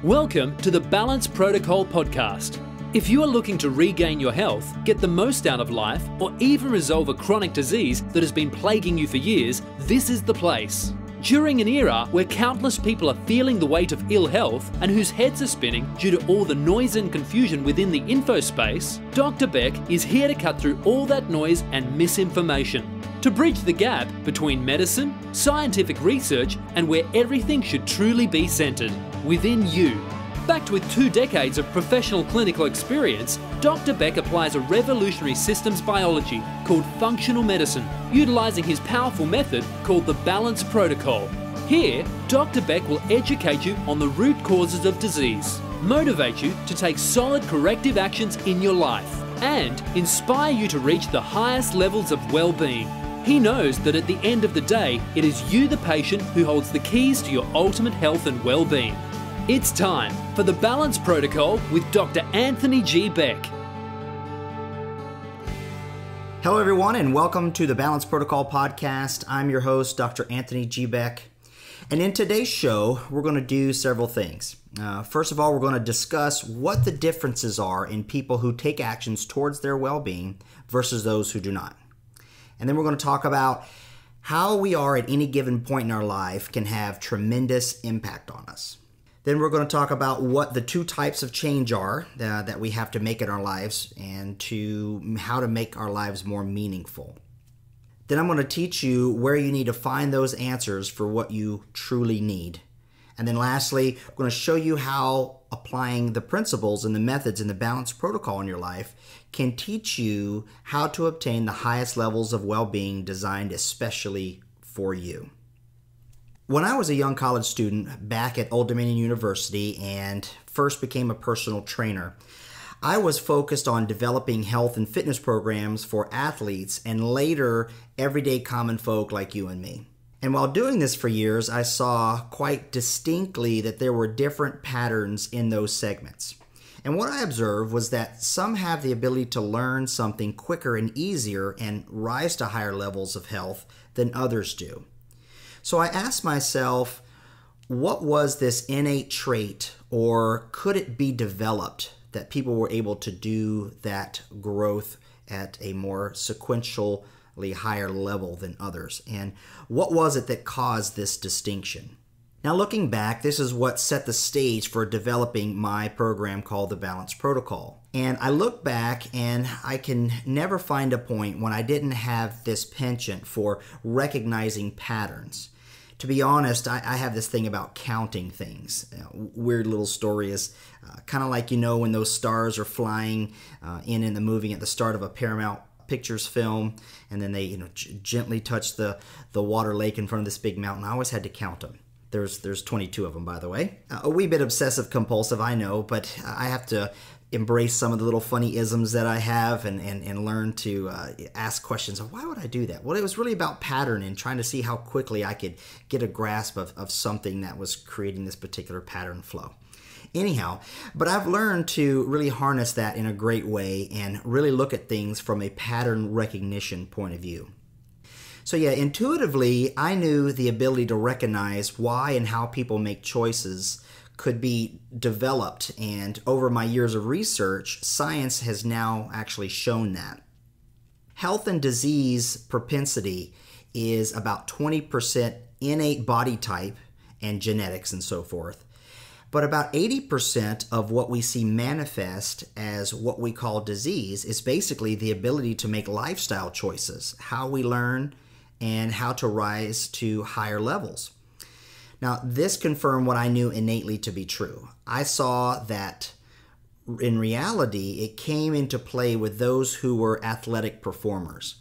Welcome to the Balance Protocol podcast. If you are looking to regain your health, get the most out of life, or even resolve a chronic disease that has been plaguing you for years, this is the place. During an era where countless people are feeling the weight of ill health and whose heads are spinning due to all the noise and confusion within the info space, Dr. Beck is here to cut through all that noise and misinformation, to bridge the gap between medicine, scientific research, and where everything should truly be centered within you. Backed with 2 decades of professional clinical experience, Dr. Beck applies a revolutionary systems biology called functional medicine, utilizing his powerful method called the Balance Protocol. Here, Dr. Beck will educate you on the root causes of disease, motivate you to take solid corrective actions in your life, and inspire you to reach the highest levels of well-being. He knows that at the end of the day, it is you, the patient, who holds the keys to your ultimate health and well-being. It's time for the Balance Protocol with Dr. Anthony G. Beck. Hello, everyone, and welcome to the Balance Protocol podcast. I'm your host, Dr. Anthony G. Beck. And in today's show, we're going to do several things. First of all, we're going to discuss what the differences are in people who take actions towards their well-being versus those who do not. And then we're going to talk about how we are at any given point in our life can have tremendous impact on us. Then we're going to talk about what the 2 types of change are that we have to make in our lives and to how to make our lives more meaningful. Then I'm going to teach you where you need to find those answers for what you truly need. And then lastly, I'm going to show you how applying the principles and the methods in the Balance Protocol in your life can teach you how to obtain the highest levels of well-being designed especially for you. When I was a young college student back at Old Dominion University and first became a personal trainer, I was focused on developing health and fitness programs for athletes and later everyday common folk like you and me. And while doing this for years, I saw quite distinctly that there were different patterns in those segments. And what I observed was that some have the ability to learn something quicker and easier and rise to higher levels of health than others do. So I asked myself, what was this innate trait, or could it be developed that people were able to do that growth at a more sequentially higher level than others? And what was it that caused this distinction? Now, looking back, this is what set the stage for developing my program called the Balance Protocol. And I look back and I can never find a point when I didn't have this penchant for recognizing patterns. To be honest, I have this thing about counting things. Weird little story is kind of like, when those stars are flying in the movie at the start of a Paramount Pictures film, and then they gently touch the water lake in front of this big mountain. I always had to count them. There's 22 of them, by the way. A wee bit obsessive compulsive, I know, but I have to embrace some of the little funny isms that I have and learn to ask questions of why would I do that? Well, it was really about pattern and trying to see how quickly I could get a grasp of something that was creating this particular pattern flow. Anyhow, but I've learned to really harness that in a great way and really look at things from a pattern recognition point of view. So yeah, intuitively, I knew the ability to recognize why and how people make choices could be developed, and over my years of research, science has now actually shown that. Health and disease propensity is about 20% innate body type and genetics and so forth, but about 80% of what we see manifest as what we call disease is basically the ability to make lifestyle choices, how we learn, and how to rise to higher levels. Now, this confirmed what I knew innately to be true. I saw that in reality, it came into play with those who were athletic performers,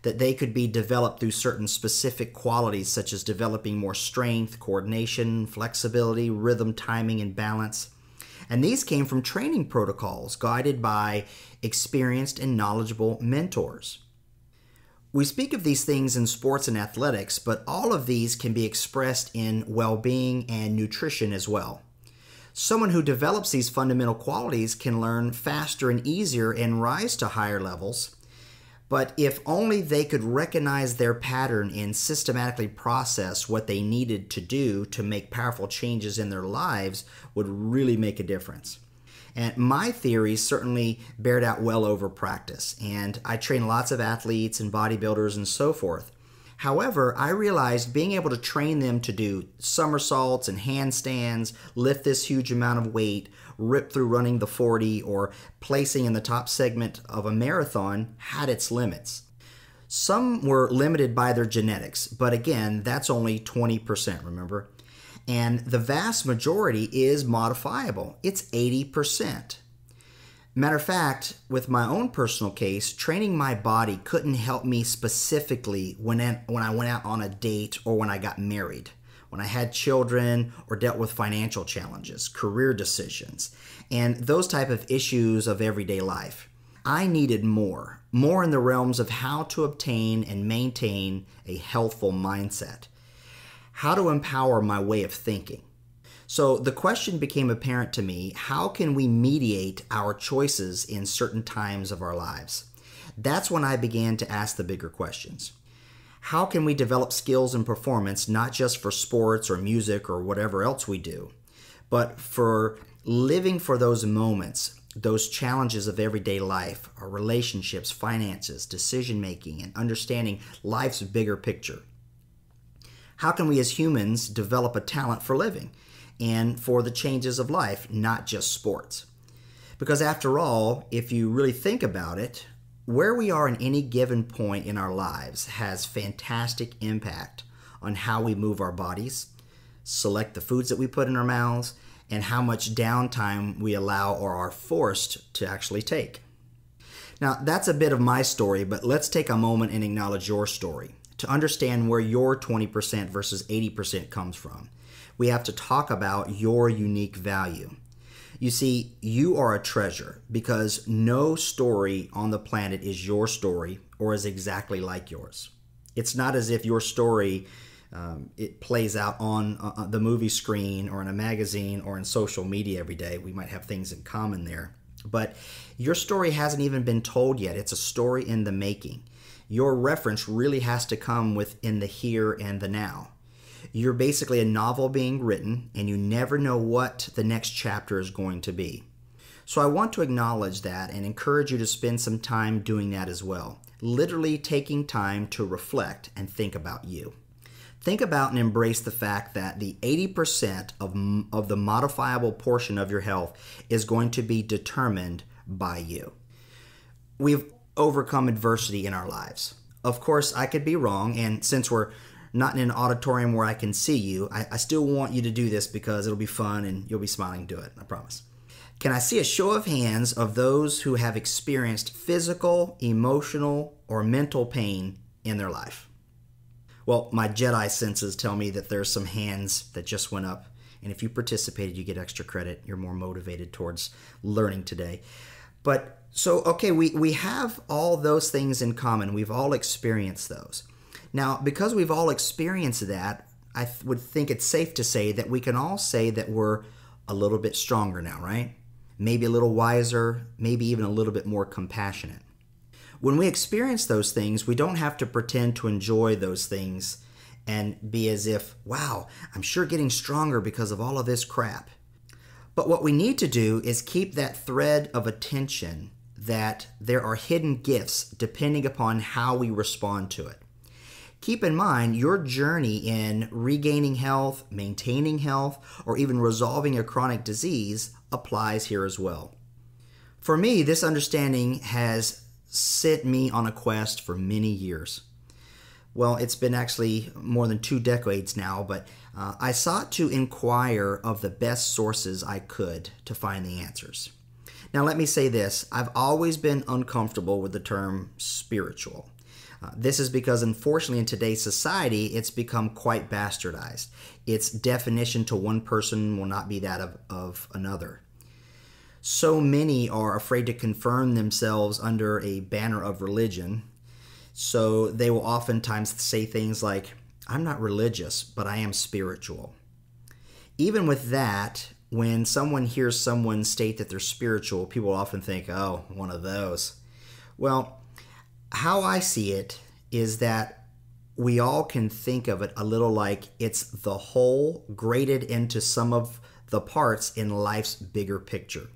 that they could be developed through certain specific qualities such as developing more strength, coordination, flexibility, rhythm, timing, and balance. And these came from training protocols guided by experienced and knowledgeable mentors. We speak of these things in sports and athletics, but all of these can be expressed in well-being and nutrition as well. Someone who develops these fundamental qualities can learn faster and easier and rise to higher levels. But if only they could recognize their pattern and systematically process what they needed to do to make powerful changes in their lives would really make a difference. And my theories certainly bared out well over practice, and I train lots of athletes and bodybuilders and so forth. However, I realized being able to train them to do somersaults and handstands, lift this huge amount of weight, rip through running the 40, or placing in the top segment of a marathon had its limits. Some were limited by their genetics, but again, that's only 20%, remember? And the vast majority is modifiable. It's 80%. Matter of fact, with my own personal case, training my body couldn't help me specifically when I went out on a date or when I got married, when I had children or dealt with financial challenges, career decisions, and those type of issues of everyday life. I needed more in the realms of how to obtain and maintain a healthful mindset, how to empower my way of thinking. So the question became apparent to me, how can we mediate our choices in certain times of our lives? That's when I began to ask the bigger questions. How can we develop skills and performance, not just for sports or music or whatever else we do, but for living for those moments, those challenges of everyday life, our relationships, finances, decision-making, and understanding life's bigger picture? How can we as humans develop a talent for living and for the changes of life, not just sports? Because after all, if you really think about it, where we are in any given point in our lives has fantastic impact on how we move our bodies, select the foods that we put in our mouths, and how much downtime we allow or are forced to actually take. Now, that's a bit of my story, but let's take a moment and acknowledge your story to understand where your 20% versus 80% comes from. We have to talk about your unique value. You see, you are a treasure because no story on the planet is your story or is exactly like yours. It's not as if your story it plays out on the movie screen or in a magazine or in social media every day. We might have things in common there. But your story hasn't even been told yet. It's a story in the making. Your reference really has to come within the here and the now. You're basically a novel being written, and you never know what the next chapter is going to be. So I want to acknowledge that and encourage you to spend some time doing that as well. Literally taking time to reflect and think about you. Think about and embrace the fact that the 80% of the modifiable portion of your health is going to be determined by you. We've overcome adversity in our lives. Of course, I could be wrong, and since we're not in an auditorium where I can see you, I still want you to do this because it'll be fun and you'll be smiling to it, I promise. Can I see a show of hands of those who have experienced physical, emotional, or mental pain in their life? Well, my Jedi senses tell me that there's some hands that just went up, and if you participated, you get extra credit. You're more motivated towards learning today. But so, okay, we have all those things in common. We've all experienced those. Now, because we've all experienced that, I would think it's safe to say that we can all say that we're a little bit stronger now, right? Maybe a little wiser, maybe even a little bit more compassionate. When we experience those things, we don't have to pretend to enjoy those things and be as if, wow, I'm sure getting stronger because of all of this crap. But what we need to do is keep that thread of attention that there are hidden gifts depending upon how we respond to it. Keep in mind, your journey in regaining health, maintaining health, or even resolving a chronic disease applies here as well. For me, this understanding has set me on a quest for many years. Well, it's been actually more than 2 decades now, but I sought to inquire of the best sources I could to find the answers. Now, let me say this. I've always been uncomfortable with the term spiritual. This is because, unfortunately, in today's society, it's become quite bastardized. Its definition to one person will not be that of another. So many are afraid to confirm themselves under a banner of religion, so they will oftentimes say things like, I'm not religious, but I am spiritual. Even with that, when someone hears someone state that they're spiritual, people often think, oh, one of those. Well, How I see it is that we all can think of it a little like it's the whole graded into some of the parts in life's bigger picture.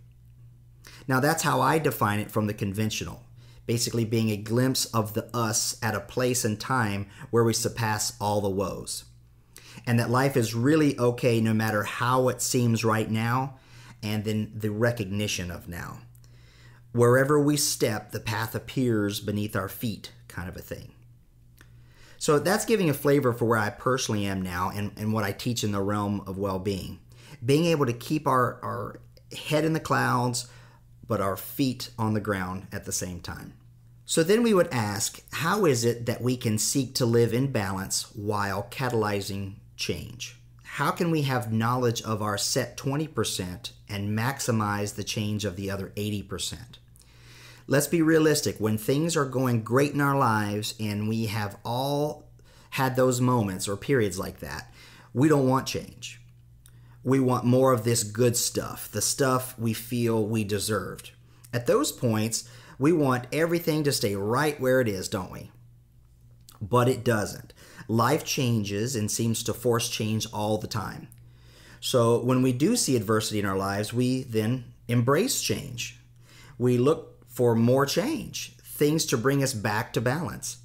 Now that's how I define it from the conventional, basically being a glimpse of the us at a place and time where we surpass all the woes. And that life is really okay no matter how it seems right now, and then the recognition of now. Wherever we step, the path appears beneath our feet, kind of a thing. So that's giving a flavor for where I personally am now and what I teach in the realm of well-being. Being able to keep our head in the clouds, but our feet on the ground at the same time. So then we would ask, how is it that we can seek to live in balance while catalyzing change? How can we have knowledge of our set 20% and maximize the change of the other 80%? Let's be realistic. When things are going great in our lives and we have all had those moments or periods like that, we don't want change. We want more of this good stuff, the stuff we feel we deserved. At those points, we want everything to stay right where it is, don't we? But it doesn't. Life changes and seems to force change all the time. So when we do see adversity in our lives, we then embrace change. We look for more change, things to bring us back to balance.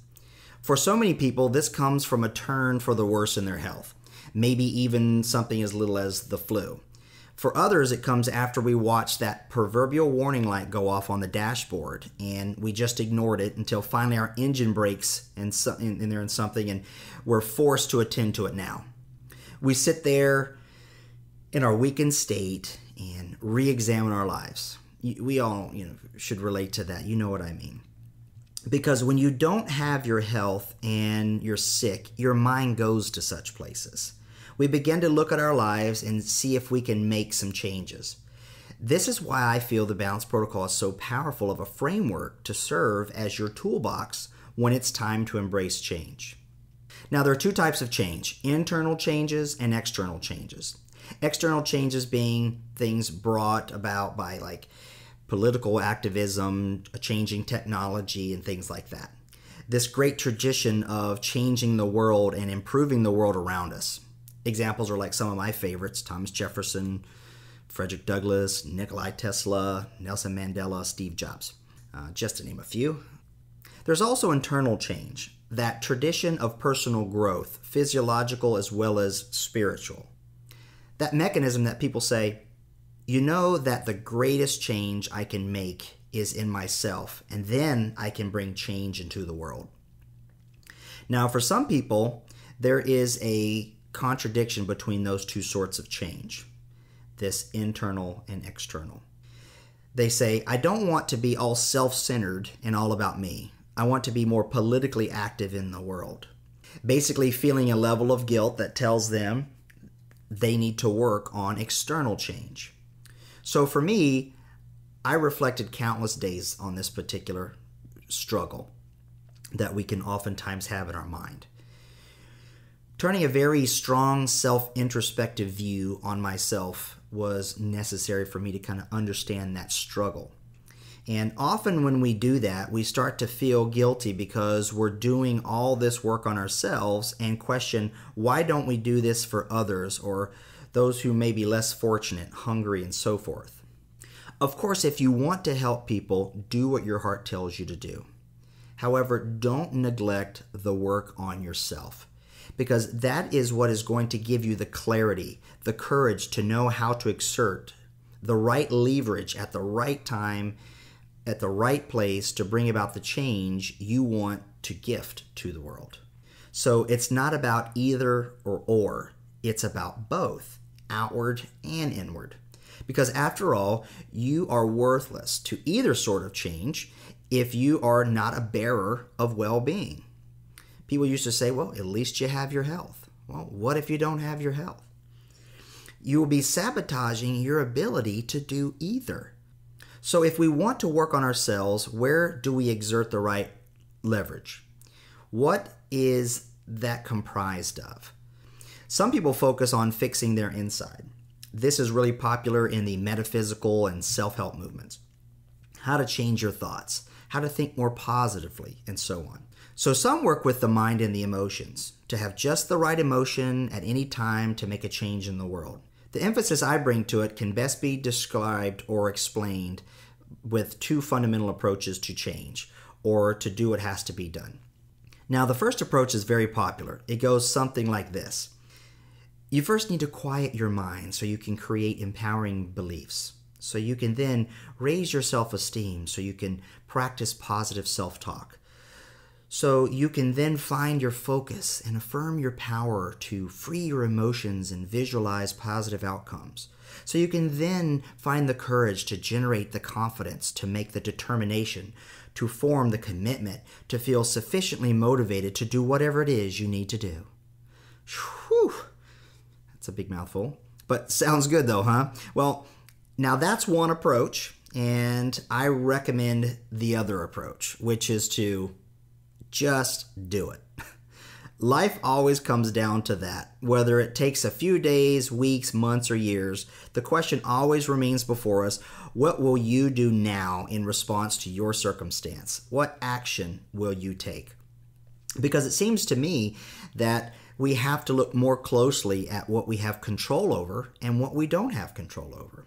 For so many people, this comes from a turn for the worse in their health, maybe even something as little as the flu. For others, it comes after we watch that proverbial warning light go off on the dashboard and we just ignored it until finally our engine breaks and they're in something and we're forced to attend to it now. We sit there in our weakened state and re-examine our lives. We all, should relate to that. You know what I mean. Because when you don't have your health and you're sick, your mind goes to such places. We begin to look at our lives and see if we can make some changes. This is why I feel the Balance Protocol is so powerful of a framework to serve as your toolbox when it's time to embrace change. Now, there are two types of change: internal changes and external changes. External changes being things brought about by political activism, changing technology, and things like that. This great tradition of changing the world and improving the world around us. Examples are like some of my favorites: Thomas Jefferson, Frederick Douglass, Nikola Tesla, Nelson Mandela, Steve Jobs, just to name a few. There's also internal change, that tradition of personal growth, physiological as well as spiritual. That mechanism that people say, you know that the greatest change I can make is in myself, and then I can bring change into the world. Now, for some people, there is a contradiction between those two sorts of change, this internal and external. They say, I don't want to be all self-centered and all about me. I want to be more politically active in the world. Basically feeling a level of guilt that tells them they need to work on external change. So for me, I reflected countless days on this particular struggle that we can oftentimes have in our mind. Turning a very strong self-introspective view on myself was necessary for me to kind of understand that struggle. And often when we do that, we start to feel guilty because we're doing all this work on ourselves and question, why don't we do this for others or those who may be less fortunate, hungry, and so forth? Of course, if you want to help people, do what your heart tells you to do. However, don't neglect the work on yourself, because that is what is going to give you the clarity, the courage to know how to exert the right leverage at the right time, at the right place to bring about the change you want to gift to the world. So it's not about either or, it's about both, outward and inward. Because after all, you are worthless to either sort of change if you are not a bearer of well-being. People used to say, well, at least you have your health. Well, what if you don't have your health? You will be sabotaging your ability to do either. So if we want to work on ourselves, where do we exert the right leverage? What is that comprised of? Some people focus on fixing their inside. This is really popular in the metaphysical and self-help movements. How to change your thoughts, how to think more positively, and so on. So some work with the mind and the emotions to have just the right emotion at any time to make a change in the world. The emphasis I bring to it can best be described or explained with two fundamental approaches to change, or to do what has to be done. Now, the first approach is very popular. It goes something like this. You first need to quiet your mind so you can create empowering beliefs. So you can then raise your self-esteem, so you can practice positive self-talk. So you can then find your focus and affirm your power to free your emotions and visualize positive outcomes. So you can then find the courage to generate the confidence, to make the determination, to form the commitment, to feel sufficiently motivated to do whatever it is you need to do. Whew. That's a big mouthful, but sounds good though, huh? Well, now that's one approach, and I recommend the other approach, which is to just do it. Life always comes down to that. Whether it takes a few days, weeks, months, or years, the question always remains before us: what will you do now in response to your circumstance? What action will you take? Because it seems to me that we have to look more closely at what we have control over and what we don't have control over.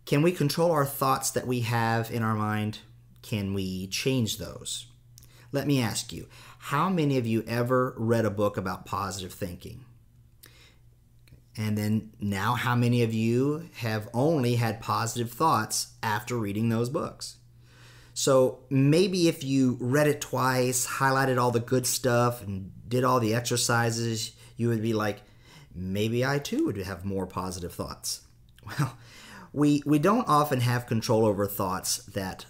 Can we control our thoughts that we have in our mind? Can we change those? Let me ask you, how many of you ever read a book about positive thinking? And then now, how many of you have only had positive thoughts after reading those books? So maybe if you read it twice, highlighted all the good stuff, and did all the exercises, you would be like, maybe I too would have more positive thoughts. Well, we don't often have control over thoughts that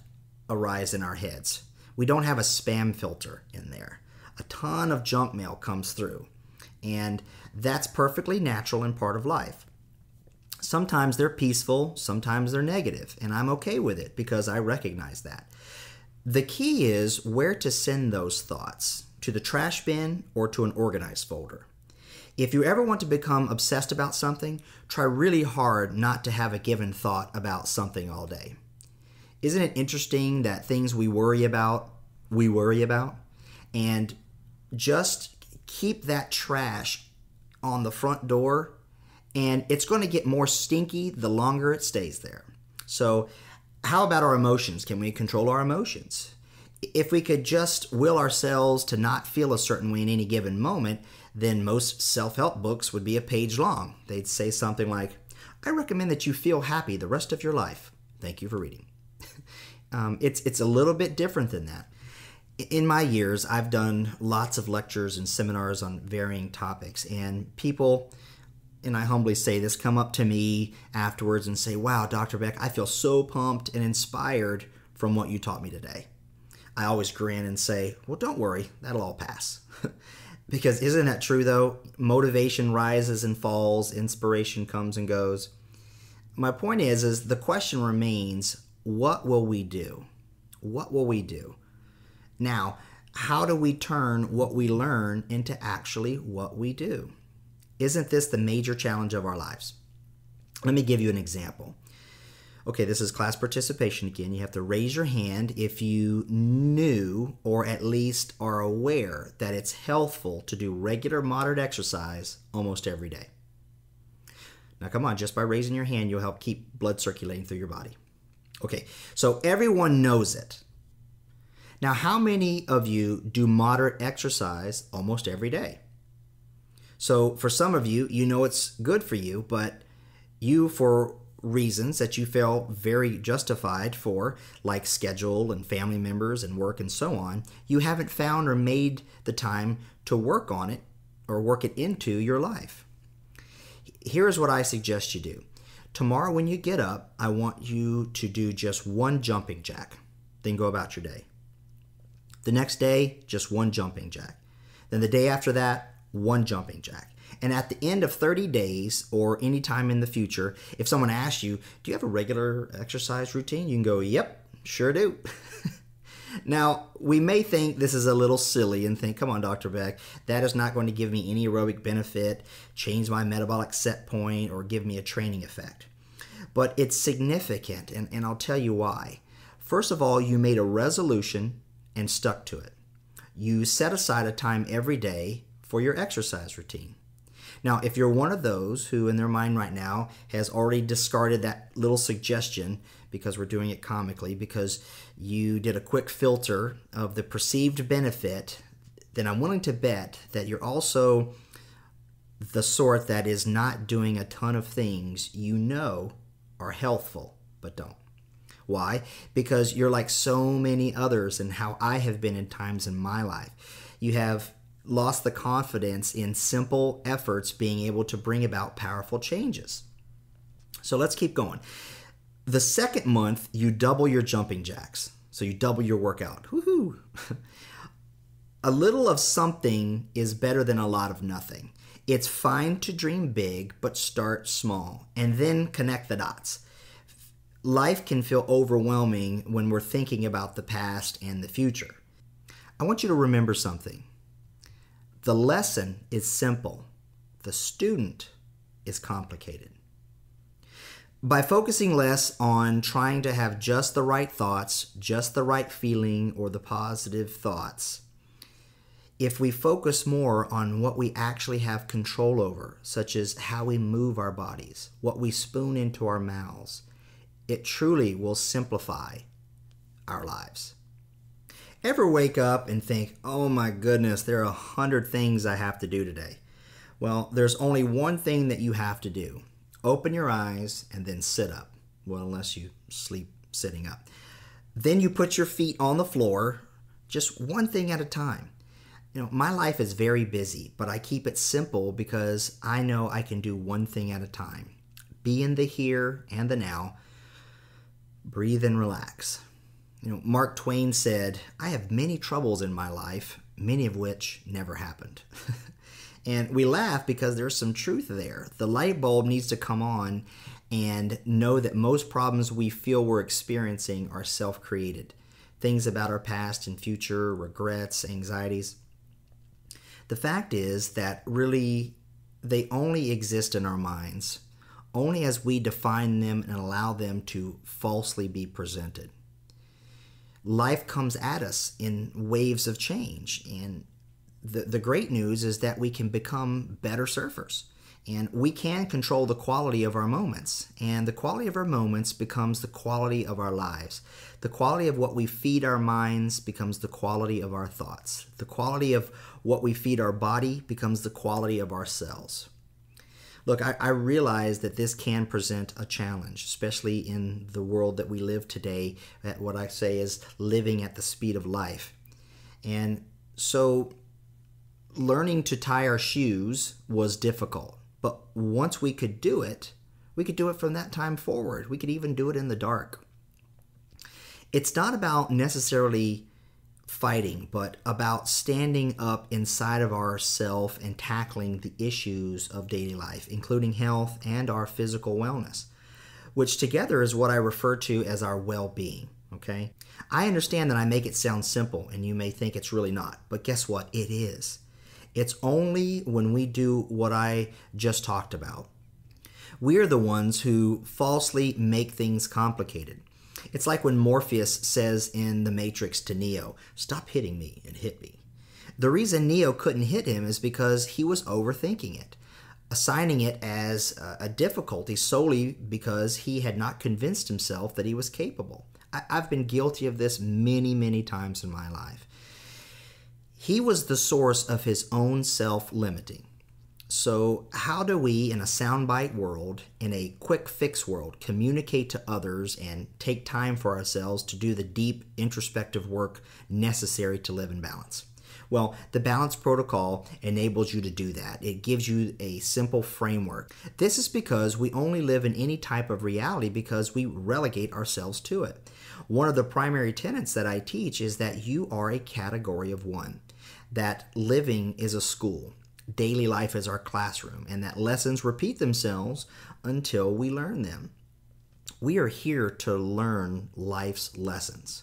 arise in our heads. We don't have a spam filter in there. A ton of junk mail comes through, and that's perfectly natural and part of life. Sometimes they're peaceful, sometimes they're negative, and I'm okay with it because I recognize that. The key is where to send those thoughts, to the trash bin or to an organized folder. If you ever want to become obsessed about something, try really hard not to have a given thought about something all day. Isn't it interesting that things we worry about, and just keep that trash on the front door, and it's going to get more stinky the longer it stays there. So how about our emotions? Can we control our emotions? If we could just will ourselves to not feel a certain way in any given moment, then most self-help books would be a page long. They'd say something like, I recommend that you feel happy the rest of your life. Thank you for reading. It's a little bit different than that. In my years, I've done lots of lectures and seminars on varying topics, and people, and I humbly say this, come up to me afterwards and say, wow, Dr. Beck, I feel so pumped and inspired from what you taught me today. I always grin and say, well, don't worry, that'll all pass. Because isn't that true, though? Motivation rises and falls, inspiration comes and goes. My point is the question remains, what will we do? What will we do? Now, how do we turn what we learn into actually what we do? Isn't this the major challenge of our lives? Let me give you an example. Okay, this is class participation again. You have to raise your hand if you knew or at least are aware that it's healthful to do regular moderate exercise almost every day. Now come on, just by raising your hand, you'll help keep blood circulating through your body. Okay, so everyone knows it. Now, how many of you do moderate exercise almost every day? So for some of you, you know it's good for you, but you, for reasons that you feel very justified for, like schedule and family members and work and so on, you haven't found or made the time to work on it or work it into your life. Here's what I suggest you do. Tomorrow when you get up, I want you to do just one jumping jack, then go about your day. The next day, just one jumping jack. Then the day after that, one jumping jack. And at the end of 30 days or any time in the future, if someone asks you, do you have a regular exercise routine? You can go, yep, sure do. Now, we may think this is a little silly and think, come on, Dr. Beck, that is not going to give me any aerobic benefit, change my metabolic set point, or give me a training effect. But it's significant, and I'll tell you why. First of all, you made a resolution and stuck to it. You set aside a time every day for your exercise routine. Now, if you're one of those who in their mind right now has already discarded that little suggestion because we're doing it comically, because you did a quick filter of the perceived benefit, then I'm willing to bet that you're also the sort that is not doing a ton of things you know are healthful, but don't. Why? Because you're like so many others and how I have been in times in my life. You have lost the confidence in simple efforts being able to bring about powerful changes. So let's keep going. The second month, you double your jumping jacks. So you double your workout. Woohoo! A little of something is better than a lot of nothing. It's fine to dream big, but start small and then connect the dots. Life can feel overwhelming when we're thinking about the past and the future. I want you to remember something. The lesson is simple. The student is complicated. By focusing less on trying to have just the right thoughts, just the right feeling, or the positive thoughts, if we focus more on what we actually have control over, such as how we move our bodies, what we spoon into our mouths, it truly will simplify our lives. Ever wake up and think, oh my goodness, there are 100 things I have to do today? Well, there's only one thing that you have to do. Open your eyes and then sit up. Well, unless you sleep sitting up. Then you put your feet on the floor, just one thing at a time. You know, my life is very busy, but I keep it simple because I know I can do one thing at a time. Be in the here and the now. Breathe and relax. You know, Mark Twain said, I have many troubles in my life, many of which never happened. And we laugh because there's some truth there. The light bulb needs to come on and know that most problems we feel we're experiencing are self-created. Things about our past and future, regrets, anxieties. The fact is that really they only exist in our minds, only as we define them and allow them to falsely be presented. Life comes at us in waves of change, and the great news is that we can become better surfers, and we can control the quality of our moments, and the quality of our moments becomes the quality of our lives. The quality of what we feed our minds becomes the quality of our thoughts. The quality of what we feed our body becomes the quality of our cells. Look, I realize that this can present a challenge, especially in the world that we live today, at what I say is living at the speed of life. And so learning to tie our shoes was difficult. But once we could do it from that time forward. We could even do it in the dark. It's not about necessarily fighting, but about standing up inside of ourselves and tackling the issues of daily life, including health and our physical wellness, which together is what I refer to as our well-being, okay? I understand that I make it sound simple, and you may think it's really not, but guess what? It is. It's only when we do what I just talked about. We are the ones who falsely make things complicated. It's like when Morpheus says in The Matrix to Neo, "Stop hitting me and hit me." The reason Neo couldn't hit him is because he was overthinking it, assigning it as a difficulty solely because he had not convinced himself that he was capable. I've been guilty of this many, many times in my life. He was the source of his own self-limiting. So how do we, in a soundbite world, in a quick fix world, communicate to others and take time for ourselves to do the deep introspective work necessary to live in balance? Well, the Balance Protocol enables you to do that. It gives you a simple framework. This is because we only live in any type of reality because we relegate ourselves to it. One of the primary tenets that I teach is that you are a category of one, that living is a school. Daily life is our classroom, and that lessons repeat themselves until we learn them. We are here to learn life's lessons.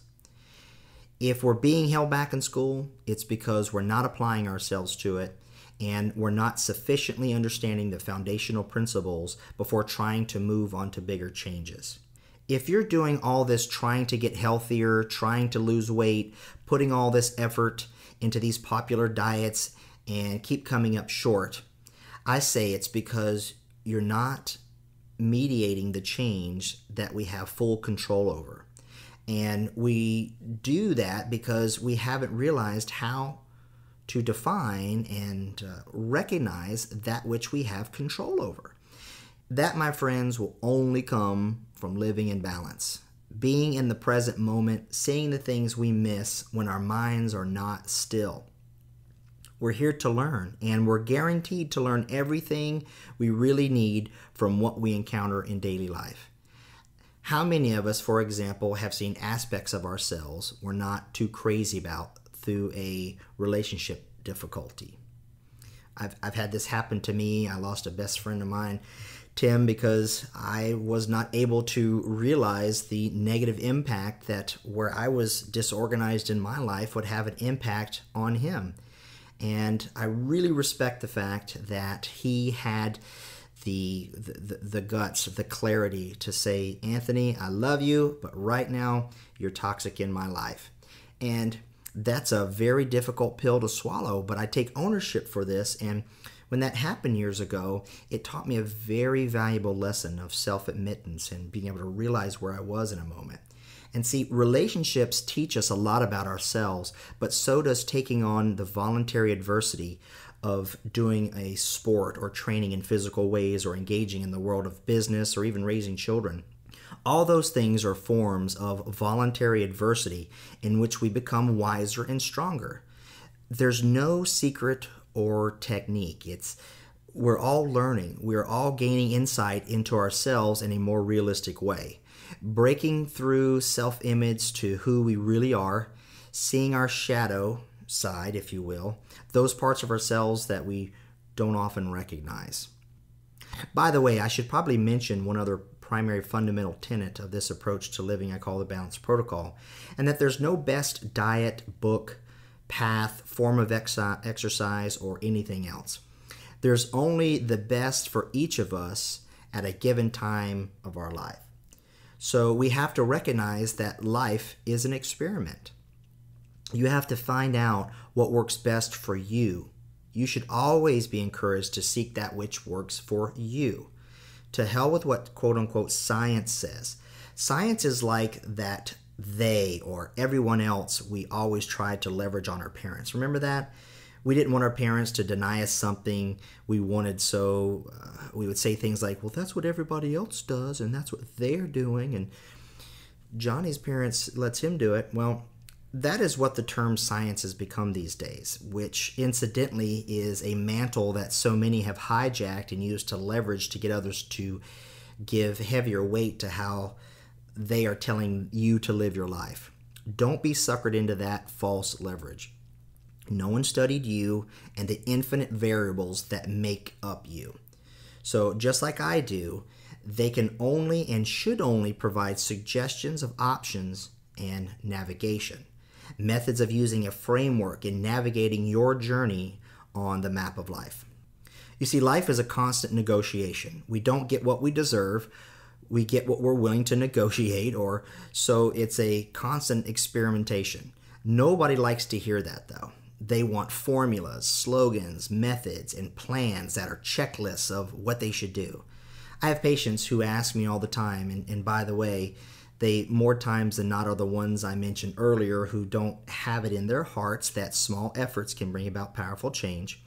If we're being held back in school, it's because we're not applying ourselves to it, and we're not sufficiently understanding the foundational principles before trying to move on to bigger changes. if you're doing all this trying to get healthier, trying to lose weight, putting all this effort into these popular diets and keep coming up short, I say it's because you're not mediating the change that we have full control over. And we do that because we haven't realized how to define and recognize that which we have control over. That, my friends, will only come from living in balance, being in the present moment, seeing the things we miss when our minds are not still. We're here to learn, and we're guaranteed to learn everything we really need from what we encounter in daily life. How many of us, for example, have seen aspects of ourselves we're not too crazy about through a relationship difficulty? I've had this happen to me. I lost a best friend of mine, Tim, because I was not able to realize the negative impact that where I was disorganized in my life would have an impact on him. And I really respect the fact that he had the guts, the clarity to say, Anthony, I love you, but right now you're toxic in my life. And that's a very difficult pill to swallow, but I take ownership for this. And when that happened years ago, it taught me a very valuable lesson of self-admittance and being able to realize where I was in a moment. And see, relationships teach us a lot about ourselves, but so does taking on the voluntary adversity of doing a sport or training in physical ways or engaging in the world of business or even raising children. All those things are forms of voluntary adversity in which we become wiser and stronger. There's no secret or technique. We're all learning. We're all gaining insight into ourselves in a more realistic way. Breaking through self-image to who we really are, seeing our shadow side, if you will, those parts of ourselves that we don't often recognize. By the way, I should probably mention one other primary fundamental tenet of this approach to living I call the Balance Protocol, and that there's no best diet, book, path, form of exercise, or anything else. There's only the best for each of us at a given time of our life. So we have to recognize that life is an experiment. You have to find out what works best for you. You should always be encouraged to seek that which works for you. To hell with what quote-unquote science says. Science is like that they or everyone else we always tried to leverage on our parents. Remember that? We didn't want our parents to deny us something we wanted, so we would say things like, well, that's what everybody else does, and that's what they're doing, and Johnny's parents lets him do it. Well, that is what the term science has become these days, which incidentally is a mantle that so many have hijacked and used to leverage to get others to give heavier weight to how they are telling you to live your life. Don't be suckered into that false leverage. No one studied you and the infinite variables that make up you. So just like I do, they can only and should only provide suggestions of options and navigation. Methods of using a framework in navigating your journey on the map of life. You see, life is a constant negotiation. We don't get what we deserve. We get what we're willing to negotiate, or so it's a constant experimentation. Nobody likes to hear that, though. They want formulas, slogans, methods, and plans that are checklists of what they should do. I have patients who ask me all the time, and by the way, they more times than not are the ones I mentioned earlier who don't have it in their hearts that small efforts can bring about powerful change.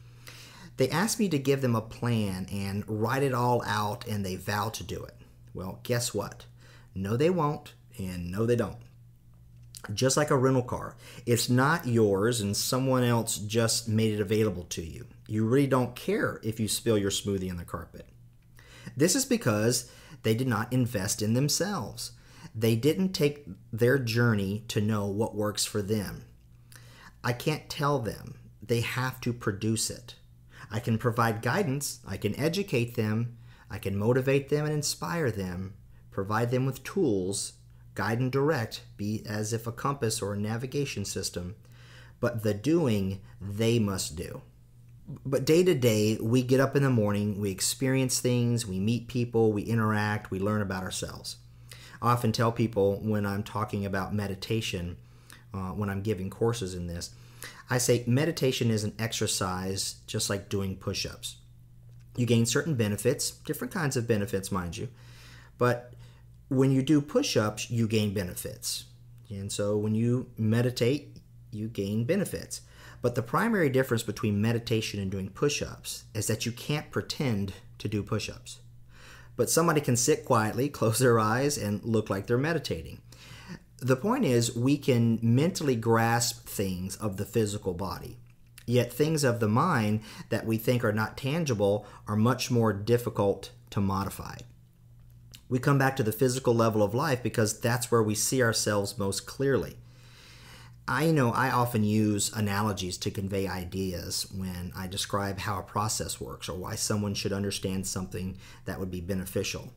They ask me to give them a plan and write it all out, and they vow to do it. Well, guess what? No, they won't, and no, they don't. Just like a rental car, it's not yours and someone else just made it available to you. You really don't care if you spill your smoothie on the carpet. This is because they did not invest in themselves. They didn't take their journey to know what works for them. I can't tell them. They have to produce it. I can provide guidance. I can educate them. I can motivate them and inspire them, provide them with tools, guide and direct, be as if a compass or a navigation system, but the doing they must do. But day to day, we get up in the morning, we experience things, we meet people, we interact, we learn about ourselves. I often tell people when I'm talking about meditation, when I'm giving courses in this, I say meditation is an exercise just like doing push-ups. You gain certain benefits, different kinds of benefits, mind you, but when you do push-ups, you gain benefits. And so when you meditate, you gain benefits. But the primary difference between meditation and doing push-ups is that you can't pretend to do push-ups. But somebody can sit quietly, close their eyes, and look like they're meditating. The point is, we can mentally grasp things of the physical body. Yet things of the mind that we think are not tangible are much more difficult to modify. We come back to the physical level of life because that's where we see ourselves most clearly. I know I often use analogies to convey ideas when I describe how a process works or why someone should understand something that would be beneficial.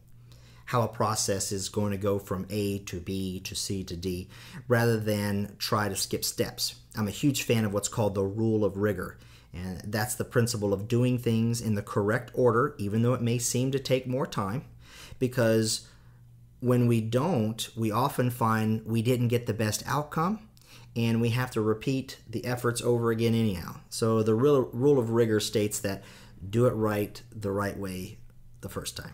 How a process is going to go from A to B to C to D, rather than try to skip steps. I'm a huge fan of what's called the rule of rigor, and that's the principle of doing things in the correct order, even though it may seem to take more time, because when we don't, we often find we didn't get the best outcome, and we have to repeat the efforts over again anyhow. So the rule of rigor states that do it right the right way the first time.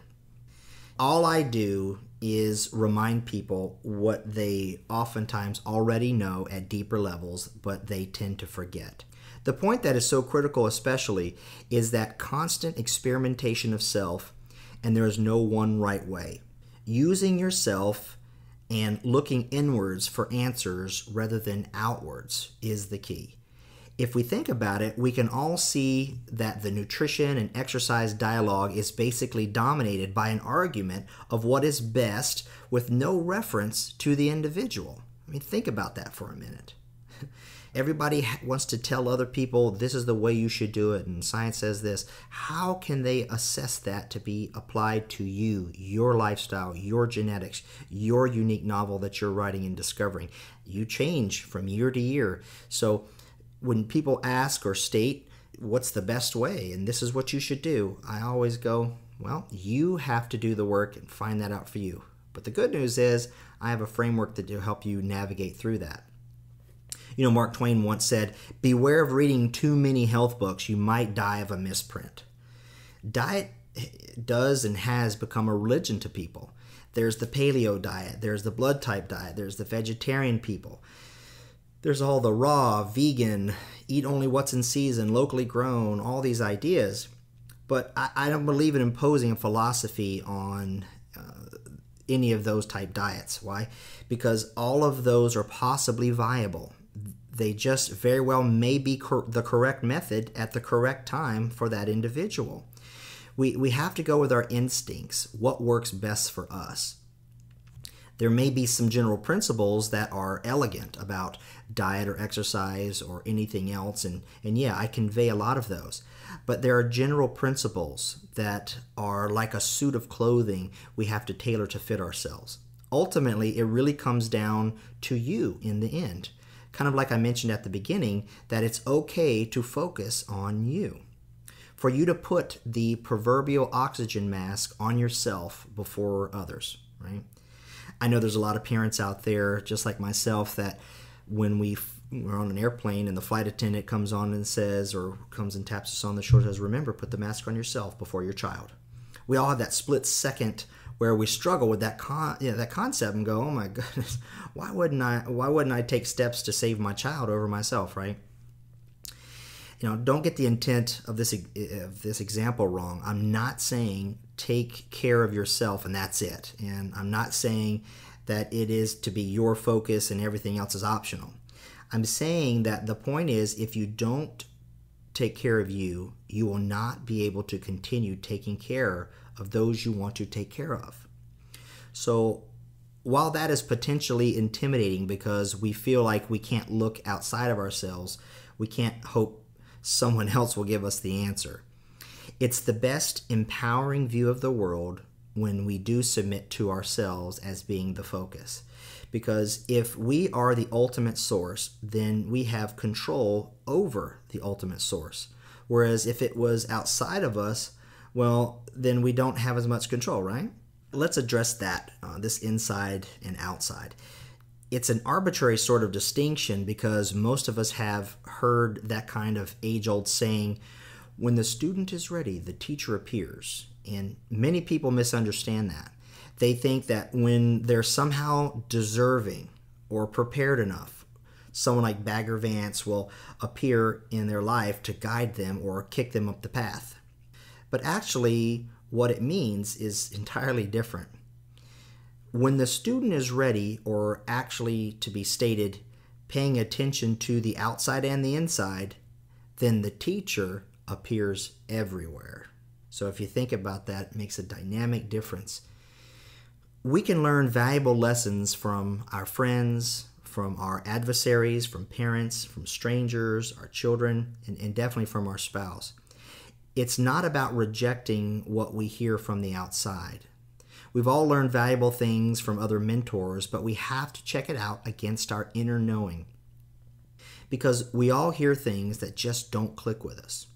All I do is remind people what they oftentimes already know at deeper levels, but they tend to forget. The point that is so critical especially is that constant experimentation of self, and there is no one right way. Using yourself and looking inwards for answers rather than outwards is the key. If we think about it, we can all see that the nutrition and exercise dialogue is basically dominated by an argument of what is best with no reference to the individual. I mean, think about that for a minute. Everybody wants to tell other people this is the way you should do it, and science says this. How can they assess that to be applied to you, your lifestyle, your genetics, your unique novel that you're writing and discovering? You change from year to year. So when people ask or state what's the best way and this is what you should do, I always go, well, you have to do the work and find that out for you. But the good news is I have a framework that will help you navigate through that. You know, Mark Twain once said, beware of reading too many health books. You might die of a misprint. Diet does and has become a religion to people. There's the paleo diet. There's the blood type diet. There's the vegetarian people. There's all the raw, vegan, eat only what's in season, locally grown, all these ideas. But I don't believe in imposing a philosophy on any of those type diets. Why? Because all of those are possibly viable. They just very well may be the correct method at the correct time for that individual. We have to go with our instincts, what works best for us. There may be some general principles that are elegant about diet or exercise or anything else, and yeah, I convey a lot of those. But there are general principles that are like a suit of clothing we have to tailor to fit ourselves. Ultimately, it really comes down to you in the end. Kind of like I mentioned at the beginning, that it's okay to focus on you. For you to put the proverbial oxygen mask on yourself before others, right? I know there's a lot of parents out there, just like myself, that when we're on an airplane and the flight attendant comes on and says, or comes and taps us on the shoulder, says, remember, put the mask on yourself before your child. We all have that split second where we struggle with that concept and go, oh my goodness, why wouldn't I take steps to save my child over myself, right? You know, don't get the intent of this example wrong. I'm not saying take care of yourself and that's it. And I'm not saying that it is to be your focus and everything else is optional. I'm saying that the point is, if you don't take care of you, you will not be able to continue taking care of those you want to take care of. So while that is potentially intimidating because we feel like we can't look outside of ourselves, we can't hope someone else will give us the answer. It's the best empowering view of the world when we do submit to ourselves as being the focus. Because if we are the ultimate source, then we have control over the ultimate source. Whereas if it was outside of us, well, then we don't have as much control, right? let's address that, this inside and outside. It's an arbitrary sort of distinction because most of us have heard that kind of age-old saying, when the student is ready, the teacher appears. And many people misunderstand that. They think that when they're somehow deserving or prepared enough, someone like Bagger Vance will appear in their life to guide them or kick them up the path. But actually, what it means is entirely different. When the student is ready, or actually to be stated, paying attention to the outside and the inside, then the teacher appears everywhere. So if you think about that, it makes a dynamic difference. We can learn valuable lessons from our friends, from our adversaries, from parents, from strangers, our children, and definitely from our spouse. It's not about rejecting what we hear from the outside. We've all learned valuable things from other mentors, but we have to check it out against our inner knowing. Because we all hear things that just don't click with us.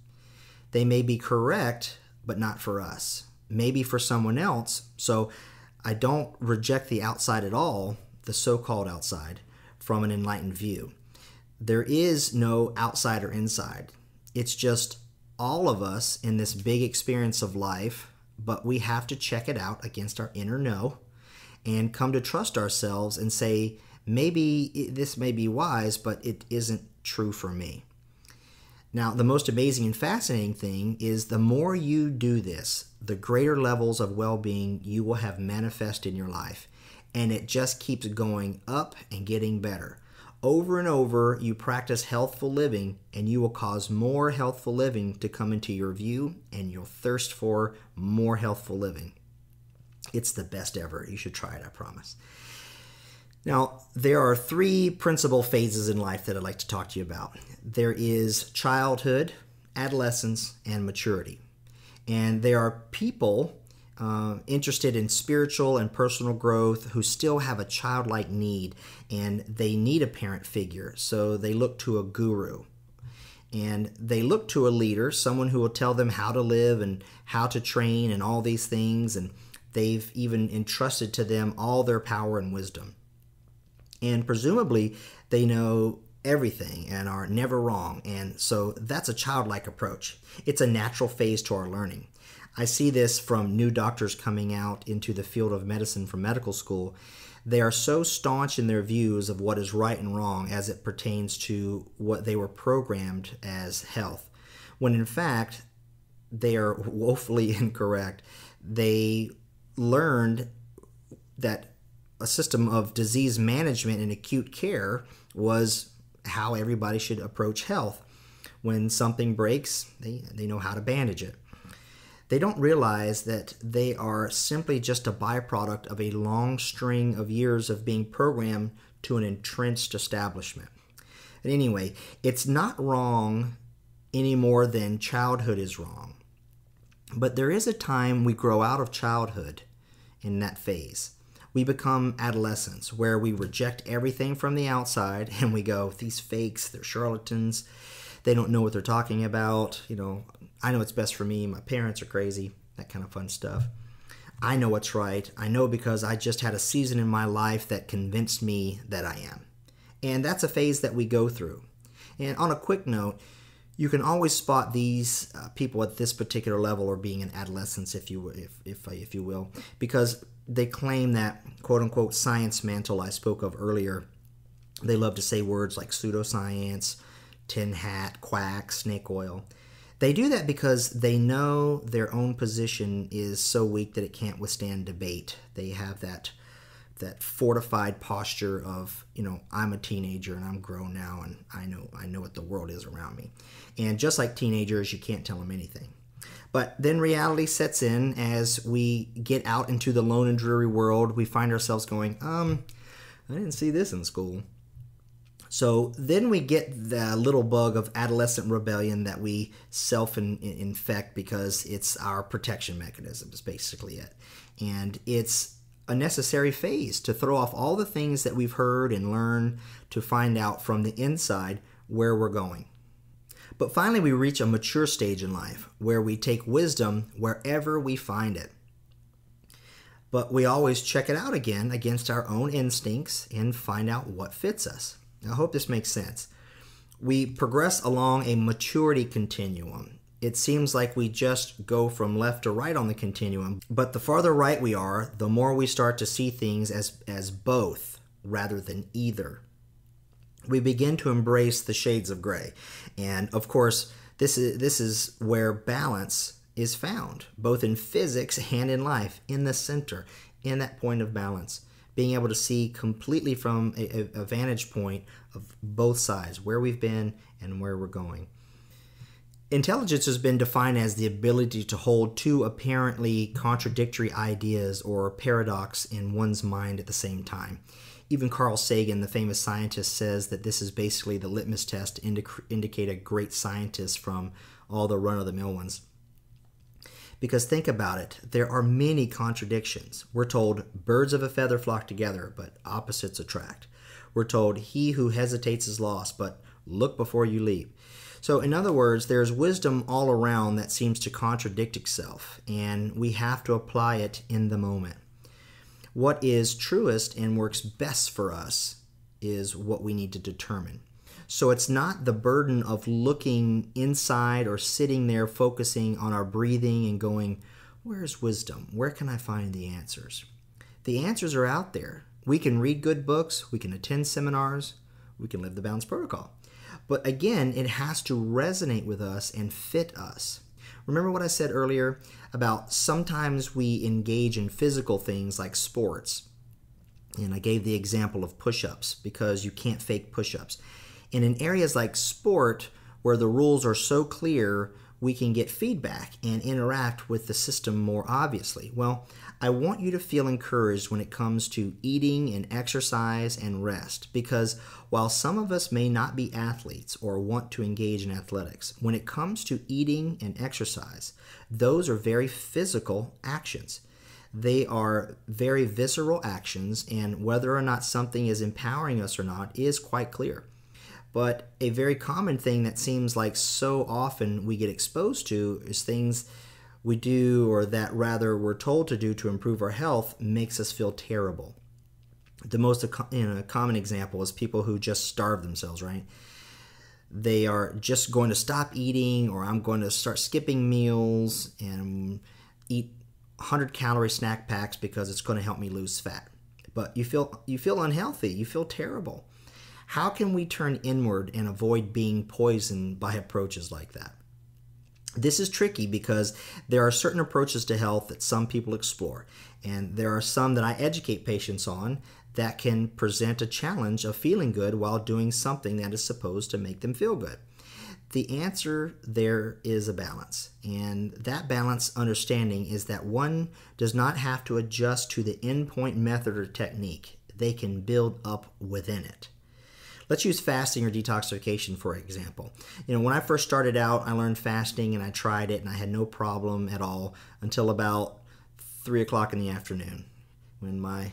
They may be correct, but not for us. Maybe for someone else. So I don't reject the outside at all, the so-called outside, from an enlightened view. There is no outside or inside. It's just all of us in this big experience of life, but we have to check it out against our inner know and come to trust ourselves and say, maybe this may be wise, but it isn't true for me. Now, the most amazing and fascinating thing is the more you do this, the greater levels of well-being you will have manifest in your life. And it just keeps going up and getting better. Over and over, you practice healthful living, and you will cause more healthful living to come into your view, and you'll thirst for more healthful living. It's the best ever. You should try it, I promise. Now, there are three principal phases in life that I'd like to talk to you about. There is childhood, adolescence, and maturity. And there are people interested in spiritual and personal growth who still have a childlike need, and they need a parent figure, so they look to a guru. And they look to a leader, someone who will tell them how to live and how to train and all these things, and they've even entrusted to them all their power and wisdom. And presumably, they know everything and are never wrong, and so that's a childlike approach. It's a natural phase to our learning. I see this from new doctors coming out into the field of medicine from medical school. They are so staunch in their views of what is right and wrong as it pertains to what they were programmed as health, when in fact they are woefully incorrect. They learned that a system of disease management and acute care was how everybody should approach health. When something breaks, they know how to bandage it. They don't realize that they are simply just a byproduct of a long string of years of being programmed to an entrenched establishment. But anyway, it's not wrong any more than childhood is wrong. But there is a time we grow out of childhood in that phase. We become adolescents, where we reject everything from the outside and we go, these fakes, they're charlatans, they don't know what they're talking about, I know what's best for me, my parents are crazy, that kind of fun stuff. I know what's right. I know because I just had a season in my life that convinced me that I am. And that's a phase that we go through. And on a quick note, you can always spot these people at this particular level or being in adolescence, if you will, because they claim that quote-unquote science mantle I spoke of earlier. They love to say words like pseudoscience, tin hat, quack, snake oil. They do that because they know their own position is so weak that it can't withstand debate. They have that fortified posture of, I'm a teenager and I'm grown now and I know what the world is around me. And just like teenagers, you can't tell them anything. But then reality sets in as we get out into the lone and dreary world. We find ourselves going, I didn't see this in school. So then we get the little bug of adolescent rebellion that we self-infect because it's our protection mechanism is basically it. And it's a necessary phase to throw off all the things that we've heard and learned to find out from the inside where we're going. But finally we reach a mature stage in life where we take wisdom wherever we find it. But we always check it out again against our own instincts and find out what fits us. I hope this makes sense. We progress along a maturity continuum. It seems like we just go from left to right on the continuum, but the farther right we are, the more we start to see things as both rather than either. We begin to embrace the shades of gray. And of course, this is where balance is found, both in physics and in life, in the center, in that point of balance. Being able to see completely from a vantage point of both sides, where we've been and where we're going. Intelligence has been defined as the ability to hold two apparently contradictory ideas or paradox in one's mind at the same time. Even Carl Sagan, the famous scientist, says that this is basically the litmus test to indicate a great scientist from all the run-of-the-mill ones. Because think about it, there are many contradictions. We're told birds of a feather flock together, but opposites attract. We're told he who hesitates is lost, but look before you leap. So in other words, there's wisdom all around that seems to contradict itself, and we have to apply it in the moment. What is truest and works best for us is what we need to determine. So it's not the burden of looking inside or sitting there focusing on our breathing and going, where's wisdom? Where can I find the answers? The answers are out there. We can read good books, we can attend seminars, we can live the Balance Protocol. But again, it has to resonate with us and fit us. Remember what I said earlier about sometimes we engage in physical things like sports. And I gave the example of push-ups because you can't fake push-ups. And in areas like sport, where the rules are so clear, we can get feedback and interact with the system more obviously. Well, I want you to feel encouraged when it comes to eating and exercise and rest, because while some of us may not be athletes or want to engage in athletics, when it comes to eating and exercise, those are very physical actions. They are very visceral actions, and whether or not something is empowering us or not is quite clear. But a very common thing that seems like so often we get exposed to is things we do, or that rather we're told to do to improve our health, makes us feel terrible. The most common example is people who just starve themselves, right? They are just going to stop eating, or I'm going to start skipping meals and eat 100-calorie snack packs because it's going to help me lose fat. But you feel unhealthy, you feel terrible. How can we turn inward and avoid being poisoned by approaches like that? This is tricky because there are certain approaches to health that some people explore, and there are some that I educate patients on that can present a challenge of feeling good while doing something that is supposed to make them feel good. The answer there is a balance, and that balance understanding is that one does not have to adjust to the endpoint method or technique. They can build up within it. Let's use fasting or detoxification for example. When I first started out, I learned fasting and I tried it and I had no problem at all until about 3 o'clock in the afternoon when my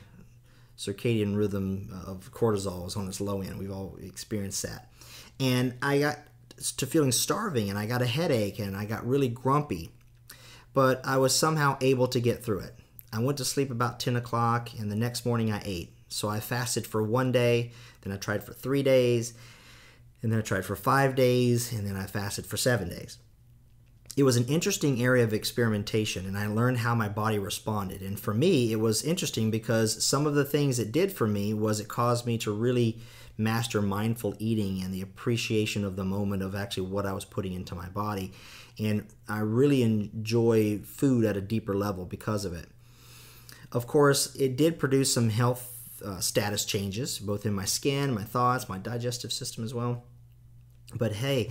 circadian rhythm of cortisol was on its low end. We've all experienced that. And I got to feeling starving and I got a headache and I got really grumpy. But I was somehow able to get through it. I went to sleep about 10 o'clock and the next morning I ate. So I fasted for 1 day, then I tried for 3 days, and then I tried for 5 days, and then I fasted for 7 days. It was an interesting area of experimentation, and I learned how my body responded. And for me, it was interesting because some of the things it did for me was it caused me to really master mindful eating and the appreciation of the moment of actually what I was putting into my body. And I really enjoy food at a deeper level because of it. Of course, it did produce some health status changes, both in my skin, my thoughts, my digestive system as well. But hey,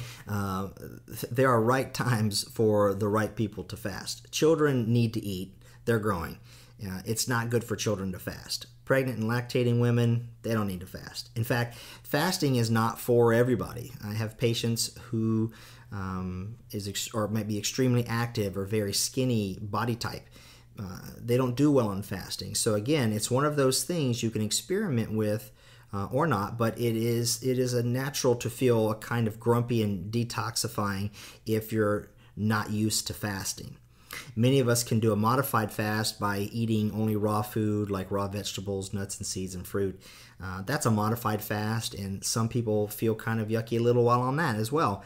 there are right times for the right people to fast. Children need to eat. They're growing. It's not good for children to fast. Pregnant and lactating women, they don't need to fast. In fact, fasting is not for everybody. I have patients who might be extremely active or very skinny body type. They don't do well on fasting. So again, it's one of those things you can experiment with or not, but it is a natural to feel a kind of grumpy and detoxifying if you're not used to fasting. Many of us can do a modified fast by eating only raw food like raw vegetables, nuts and seeds, and fruit. That's a modified fast, and some people feel kind of yucky a little while on that as well.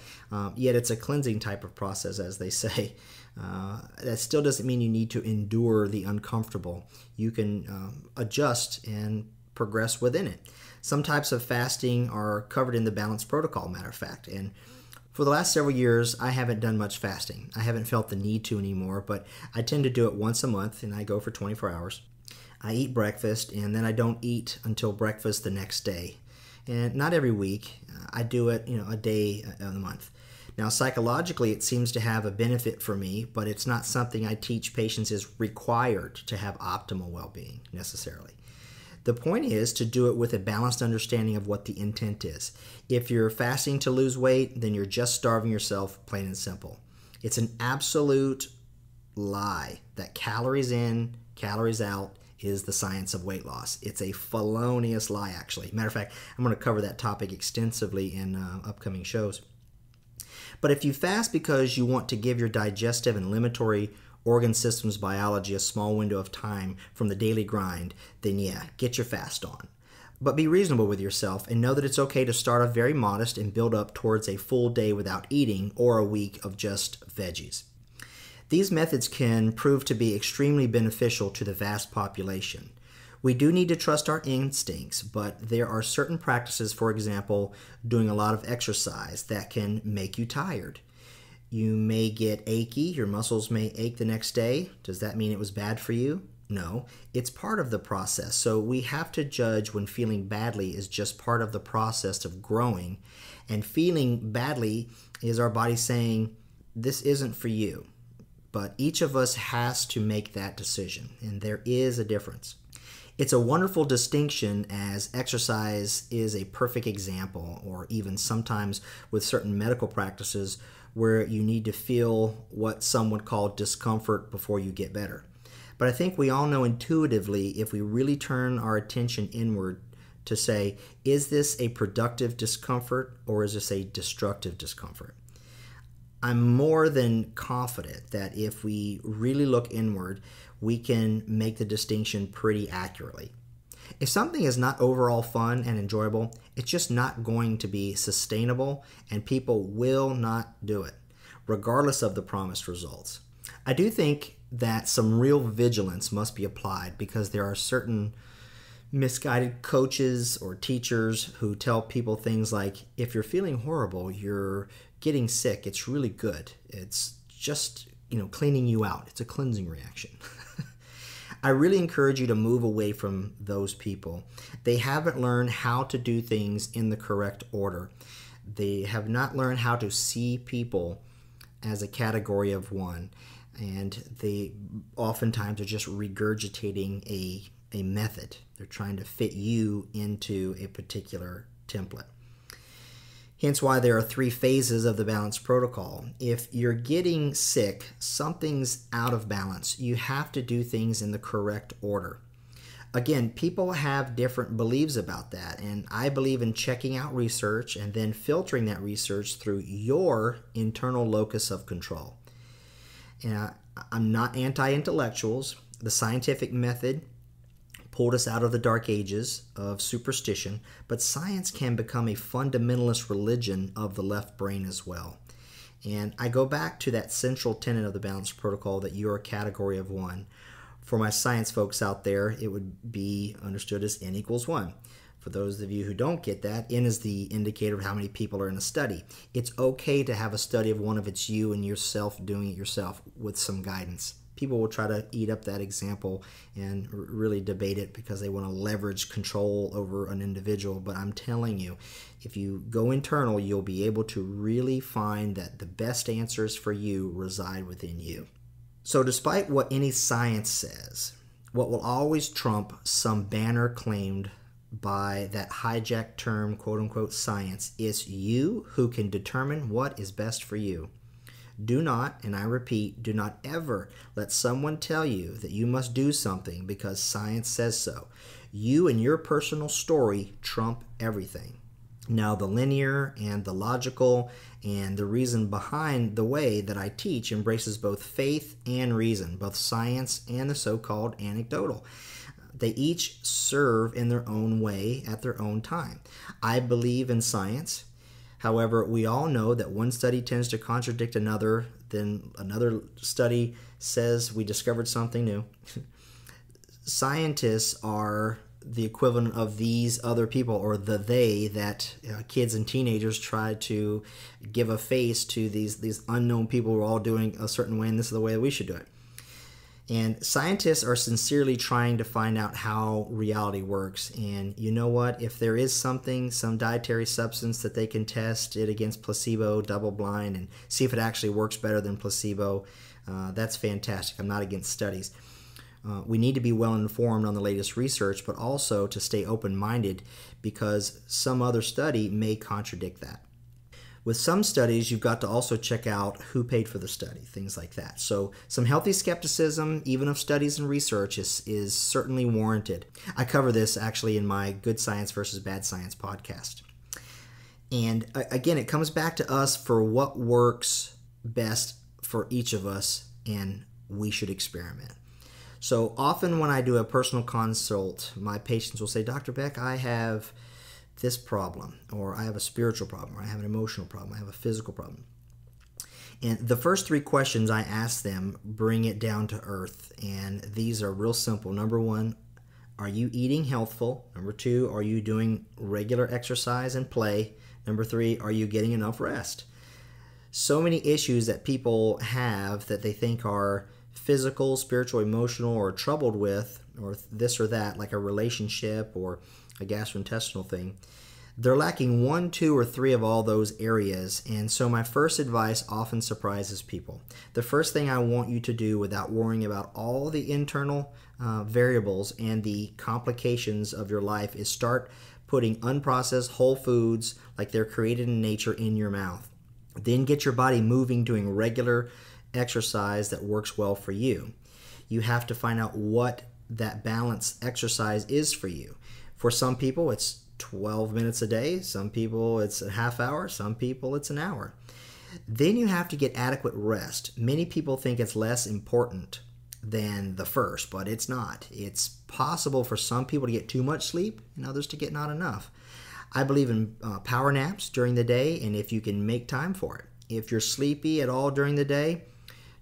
Yet it's a cleansing type of process, as they say. That still doesn't mean you need to endure the uncomfortable. You can adjust and progress within it. Some types of fasting are covered in the Balanced Protocol, matter of fact. And for the last several years, I haven't done much fasting. I haven't felt the need to anymore, but I tend to do it once a month, and I go for 24 hours. I eat breakfast, and then I don't eat until breakfast the next day. And not every week. I do it, a day a month. Now, psychologically, it seems to have a benefit for me, but it's not something I teach patients is required to have optimal well-being necessarily. The point is to do it with a balanced understanding of what the intent is. If you're fasting to lose weight, then you're just starving yourself, plain and simple. It's an absolute lie that calories in, calories out is the science of weight loss. It's a felonious lie, actually. Matter of fact, I'm going to cover that topic extensively in upcoming shows. But if you fast because you want to give your digestive and eliminatory organ systems biology a small window of time from the daily grind, then yeah, get your fast on. But be reasonable with yourself and know that it's okay to start off very modest and build up towards a full day without eating or a week of just veggies. These methods can prove to be extremely beneficial to the vast population. We do need to trust our instincts, but there are certain practices, for example, doing a lot of exercise that can make you tired. You may get achy, your muscles may ache the next day. Does that mean it was bad for you? No, it's part of the process. So we have to judge when feeling badly is just part of the process of growing. And feeling badly is our body saying, this isn't for you. But each of us has to make that decision, and there is a difference. It's a wonderful distinction, as exercise is a perfect example, or even sometimes with certain medical practices where you need to feel what some would call discomfort before you get better. But I think we all know intuitively, if we really turn our attention inward to say, is this a productive discomfort or is this a destructive discomfort? I'm more than confident that if we really look inward, we can make the distinction pretty accurately. If something is not overall fun and enjoyable, it's just not going to be sustainable, and people will not do it, regardless of the promised results. I do think that some real vigilance must be applied, because there are certain misguided coaches or teachers who tell people things like, if you're feeling horrible, you're getting sick, it's really good. It's just, cleaning you out. It's a cleansing reaction. I really encourage you to move away from those people. They haven't learned how to do things in the correct order. They have not learned how to see people as a category of one. And they oftentimes are just regurgitating a method. They're trying to fit you into a particular template. Hence why there are 3 phases of the Balanced Protocol. If you're getting sick, something's out of balance. You have to do things in the correct order. Again, people have different beliefs about that, and I believe in checking out research and then filtering that research through your internal locus of control. And I'm not anti-intellectuals. The scientific method pulled us out of the dark ages of superstition, but science can become a fundamentalist religion of the left brain as well. And I go back to that central tenet of the Balanced Protocol, that you're a category of one. For my science folks out there, it would be understood as N equals 1. For those of you who don't get that, N is the indicator of how many people are in a study. It's okay to have a study of one if it's you and yourself doing it yourself with some guidance. People will try to eat up that example and really debate it because they want to leverage control over an individual. But I'm telling you, if you go internal, you'll be able to really find that the best answers for you reside within you. So despite what any science says, what will always trump some banner claimed by that hijacked term, quote-unquote, science, is you who can determine what is best for you. Do not, and I repeat, do not ever let someone tell you that you must do something because science says so. You and your personal story trump everything. Now, the linear and the logical and the reason behind the way that I teach embraces both faith and reason, both science and the so-called anecdotal. They each serve in their own way at their own time. I believe in science. However, we all know that one study tends to contradict another, then another study says we discovered something new. Scientists are the equivalent of these other people, or the they that kids and teenagers try to give a face to these unknown people who are all doing a certain way, and this is the way that we should do it. And scientists are sincerely trying to find out how reality works. And you know what? If there is something, some dietary substance that they can test it against placebo, double blind, and see if it actually works better than placebo, that's fantastic. I'm not against studies. We need to be well informed on the latest research, but also to stay open-minded because some other study may contradict that. With some studies, you've got to also check out who paid for the study, things like that. So some healthy skepticism, even of studies and research, is certainly warranted. I cover this actually in my Good Science versus Bad Science podcast. And again, it comes back to us for what works best for each of us, and we should experiment. So often when I do a personal consult, my patients will say, Dr. Beck, I have this problem, or I have a spiritual problem, or I have an emotional problem, I have a physical problem. And the first three questions I ask them bring it down to earth, and these are real simple. Number one, are you eating healthful? Number two, are you doing regular exercise and play? Number three, are you getting enough rest? So many issues that people have that they think are physical, spiritual, emotional, or troubled with, or this or that, like a relationship or a gastrointestinal thing, they're lacking 1, 2, or 3 of all those areas. And so my first advice often surprises people. The first thing I want you to do without worrying about all the internal variables and the complications of your life is start putting unprocessed whole foods like they're created in nature in your mouth. Then get your body moving, doing regular exercise that works well for you. You have to find out what that balanced exercise is for you. For some people, it's 12 minutes a day. Some people, it's a half hour. Some people, it's an hour. Then you have to get adequate rest. Many people think it's less important than the first, but it's not. It's possible for some people to get too much sleep and others to get not enough. I believe in power naps during the day, and if you can make time for it. If you're sleepy at all during the day,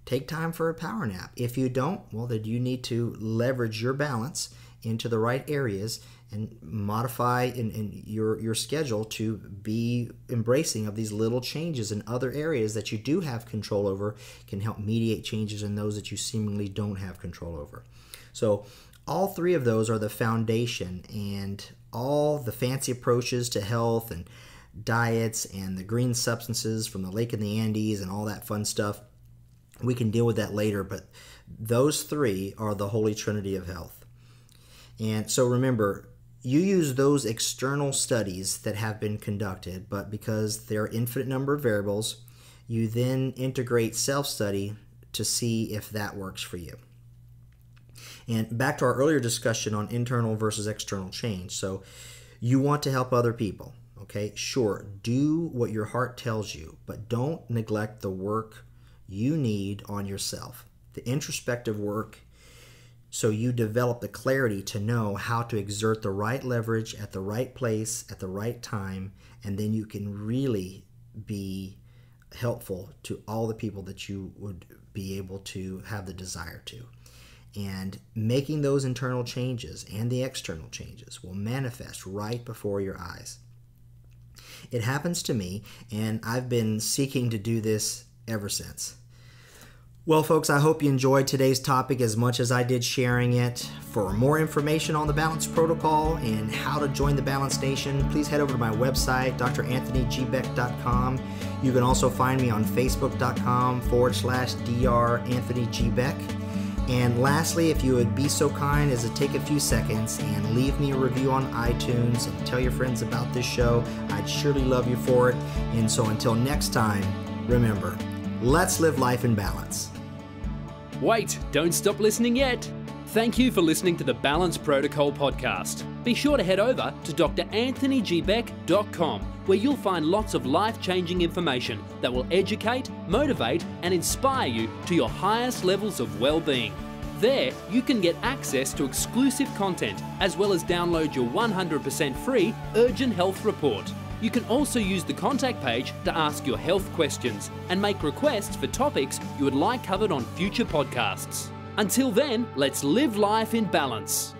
take time for a power nap. If you don't, well, then you need to leverage your balance into the right areas and modify in your schedule to be embracing of these little changes in other areas that you do have control over, can help mediate changes in those that you seemingly don't have control over. So all three of those are the foundation, and all the fancy approaches to health and diets and the green substances from the lake in the Andes and all that fun stuff, we can deal with that later, but those three are the holy trinity of health. And so remember, you use those external studies that have been conducted, but because there are infinite number of variables, you then integrate self-study to see if that works for you. And back to our earlier discussion on internal versus external change. So you want to help other people, okay? Sure, do what your heart tells you, but don't neglect the work you need on yourself, the introspective work, so you develop the clarity to know how to exert the right leverage at the right place at the right time, and then you can really be helpful to all the people that you would be able to have the desire to. And making those internal changes and the external changes will manifest right before your eyes. It happens to me, and I've been seeking to do this ever since. Well, folks, I hope you enjoyed today's topic as much as I did sharing it. For more information on the Balance Protocol and how to join the Balance Nation, please head over to my website, dranthonygbeck.com. You can also find me on facebook.com/Dr. Anthony G. Beck. And lastly, if you would be so kind as to take a few seconds and leave me a review on iTunes and tell your friends about this show, I'd surely love you for it. And so until next time, remember, let's live life in balance. Wait, don't stop listening yet. Thank you for listening to the Balance Protocol podcast. Be sure to head over to drAnthonyGbeck.com, where you'll find lots of life-changing information that will educate, motivate, and inspire you to your highest levels of well-being. There, you can get access to exclusive content, as well as download your 100% free Urgent Health Report. You can also use the contact page to ask your health questions and make requests for topics you would like covered on future podcasts. Until then, let's live life in balance.